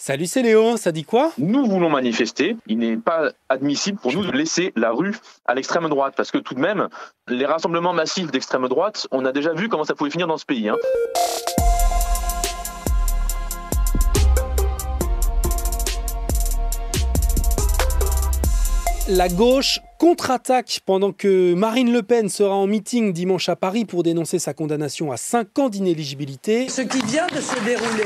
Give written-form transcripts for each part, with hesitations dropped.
Salut, c'est Léo, ça dit quoi? Nous voulons manifester. Il n'est pas admissible pour nous de laisser la rue à l'extrême droite. Parce que tout de même, les rassemblements massifs d'extrême droite, on a déjà vu comment ça pouvait finir dans ce pays. La gauche contre-attaque pendant que Marine Le Pen sera en meeting dimanche à Paris pour dénoncer sa condamnation à 5 ans d'inéligibilité. Ce qui vient de se dérouler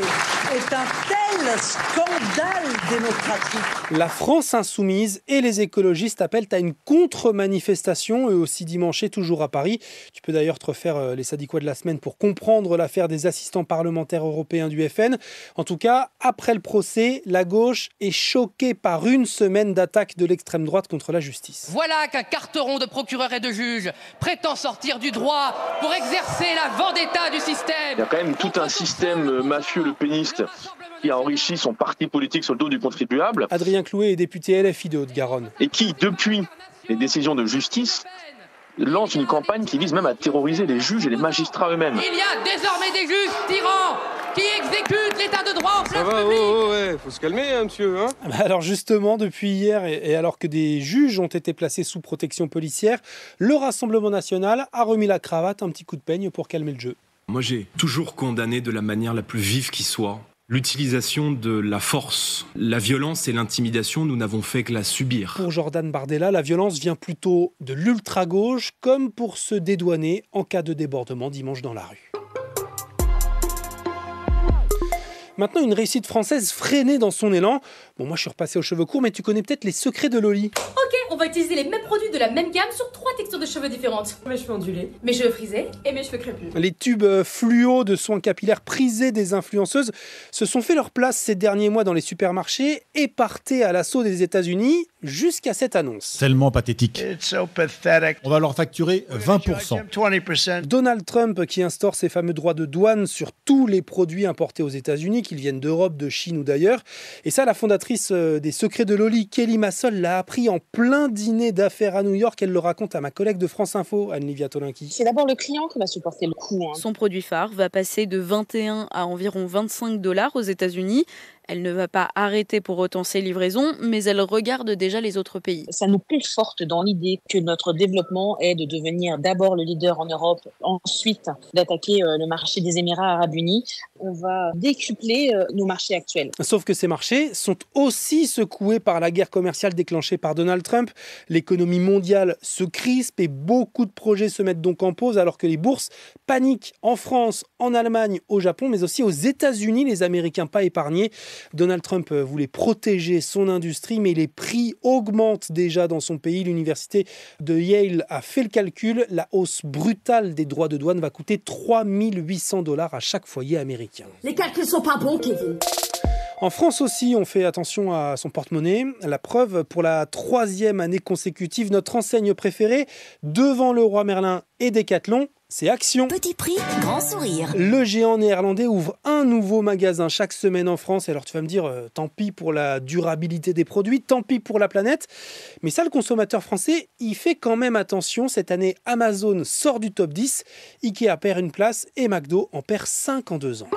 est un tel scandale démocratique. La France insoumise et les écologistes appellent à une contre-manifestation, eux aussi dimanche et toujours à Paris. Tu peux d'ailleurs te refaire les sadicois de la semaine pour comprendre l'affaire des assistants parlementaires européens du FN. En tout cas, après le procès, la gauche est choquée par une semaine d'attaque de l'extrême droite contre la justice. Voilà qu'un carteron de procureurs et de juges prétend sortir du droit pour exercer la vendetta du système. Il y a quand même tout un système mafieux le péniste qui a enrichi son parti politique sur le dos du contribuable. Adrien Clouet est député LFI de Haute-Garonne. Et qui, depuis les décisions de justice, lance une campagne qui vise même à terroriser les juges et les magistrats eux-mêmes. Il y a désormais des juges tyrans qui exécutent l'état de droit en place publique. Ça va, ouais, faut se calmer, monsieur. Alors justement, depuis hier, et alors que des juges ont été placés sous protection policière, le Rassemblement national a remis la cravate, un petit coup de peigne pour calmer le jeu. Moi, j'ai toujours condamné de la manière la plus vive qui soit l'utilisation de la force. La violence et l'intimidation, nous n'avons fait que la subir. Pour Jordan Bardella, la violence vient plutôt de l'ultra-gauche, comme pour se dédouaner en cas de débordement dimanche dans la rue. Maintenant, une réussite française freinée dans son élan. Bon, moi, je suis repassé aux cheveux courts, mais tu connais peut-être les secrets de Loli. Ok, on va utiliser les mêmes produits de la même gamme sur 3 textures de cheveux différentes. Mes cheveux ondulés, mes cheveux frisés et mes cheveux crépus. Les tubes fluo de soins capillaires prisés des influenceuses se sont fait leur place ces derniers mois dans les supermarchés et partaient à l'assaut des États-Unis jusqu'à cette annonce. Tellement pathétique. On va leur facturer 20%. Donald Trump qui instaure ses fameux droits de douane sur tous les produits importés aux États-Unis, qu'ils viennent d'Europe, de Chine ou d'ailleurs. Et ça, la fondatrice des Secrets de Loli, Kelly Massol, l'a appris en plein dîner d'affaires à New York. Elle le raconte à ma collègue de France Info, Anne-Livia Tolinki. C'est d'abord le client qui va supporter le coût. Son produit phare va passer de 21 à environ 25 $ aux États-Unis. Elle ne va pas arrêter pour autant ses livraisons, mais elle regarde déjà les autres pays. Ça nous conforte dans l'idée que notre développement est de devenir d'abord le leader en Europe, ensuite d'attaquer le marché des Émirats arabes unis. On va décupler nos marchés actuels. Sauf que ces marchés sont aussi secoués par la guerre commerciale déclenchée par Donald Trump. L'économie mondiale se crispe et beaucoup de projets se mettent donc en pause alors que les bourses paniquent en France, en Allemagne, au Japon, mais aussi aux États-Unis, les Américains pas épargnés. Donald Trump voulait protéger son industrie, mais les prix augmentent déjà dans son pays. L'université de Yale a fait le calcul. La hausse brutale des droits de douane va coûter 3 800 $ à chaque foyer américain. Les calculs sont pas bons, Kevin. En France aussi, on fait attention à son porte-monnaie. La preuve, pour la 3e année consécutive, notre enseigne préférée, devant Leroy Merlin et Decathlon, c'est Action. Petit prix, grand sourire. Le géant néerlandais ouvre un nouveau magasin chaque semaine en France. Et alors tu vas me dire, tant pis pour la durabilité des produits, tant pis pour la planète. Mais ça, le consommateur français, il fait quand même attention. Cette année, Amazon sort du top 10. Ikea perd une place et McDo en perd 5 en 2 ans.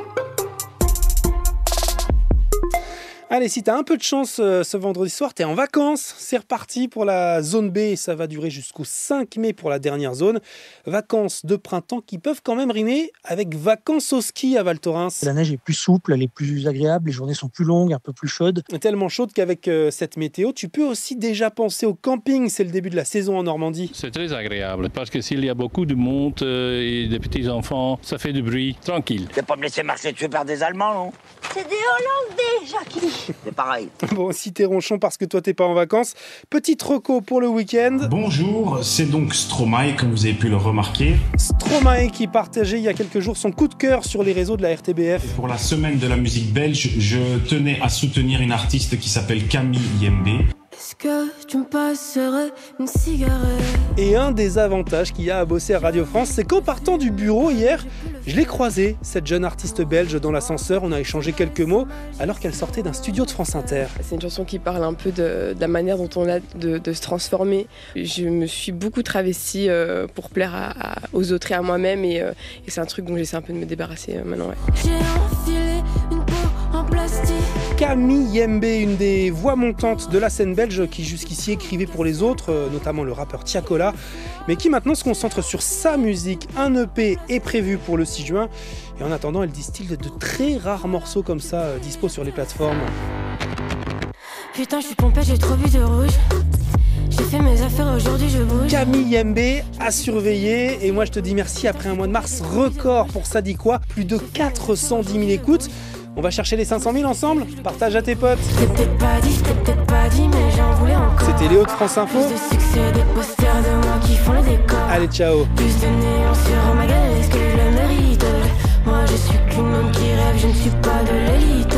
Allez, si t'as un peu de chance ce vendredi soir, t'es en vacances. C'est reparti pour la zone B. Ça va durer jusqu'au 5 mai pour la dernière zone. Vacances de printemps qui peuvent quand même rimer avec vacances au ski à Val Thorens. La neige est plus souple, elle est plus agréable, les journées sont plus longues, un peu plus chaudes. Tellement chaude qu'avec cette météo, tu peux aussi déjà penser au camping. C'est le début de la saison en Normandie. C'est très agréable parce que s'il y a beaucoup de monde et des petits enfants, ça fait du bruit, tranquille. Tu vas pas me laisser marcher dessus par des Allemands, non? C'est des Hollandais, Jackie. C'est pareil. Bon, si t'es ronchon parce que toi t'es pas en vacances, petite reco pour le week-end. Bonjour, c'est donc Stromae, comme vous avez pu le remarquer. Stromae qui partageait il y a quelques jours son coup de cœur sur les réseaux de la RTBF. Et pour la semaine de la musique belge, je tenais à soutenir une artiste qui s'appelle Camille Yembe. Est-ce que tu me passerais une cigarette? Et un des avantages qu'il y a à bosser à Radio France, c'est qu'en partant du bureau hier, je l'ai croisée, cette jeune artiste belge, dans l'ascenseur. On a échangé quelques mots alors qu'elle sortait d'un studio de France Inter. C'est une chanson qui parle un peu de la manière dont on a de se transformer. Je me suis beaucoup travestie pour plaire aux autres et à moi-même et c'est un truc dont j'essaie un peu de me débarrasser maintenant. Ouais. J'ai enfilé une peau en plastique. Camille Yembe, une des voix montantes de la scène belge qui jusqu'ici écrivait pour les autres, notamment le rappeur Tiakola, mais qui maintenant se concentre sur sa musique. Un EP est prévu pour le 6 juin et en attendant elle distille de très rares morceaux comme ça dispo sur les plateformes. Putain, je suis pompée, j'ai trop vu de rouge. J'ai fait mes affaires, aujourd'hui je bouge. Camille Yembe à surveiller et moi je te dis merci après un mois de mars record pour Ça dit quoi, plus de 410 000 écoutes. On va chercher les 500 000 ensemble. Partage à tes potes. C'était peut-être pas dit, mais j'en voulais encore. C'était Léo de France Info. Plus de succès, des posters de moi qui font le décor. Allez, ciao. Plus de néant sur ma gueule, est-ce que je le mérite? Moi je suis qu'une homme qui rêve, je ne suis pas de l'élite.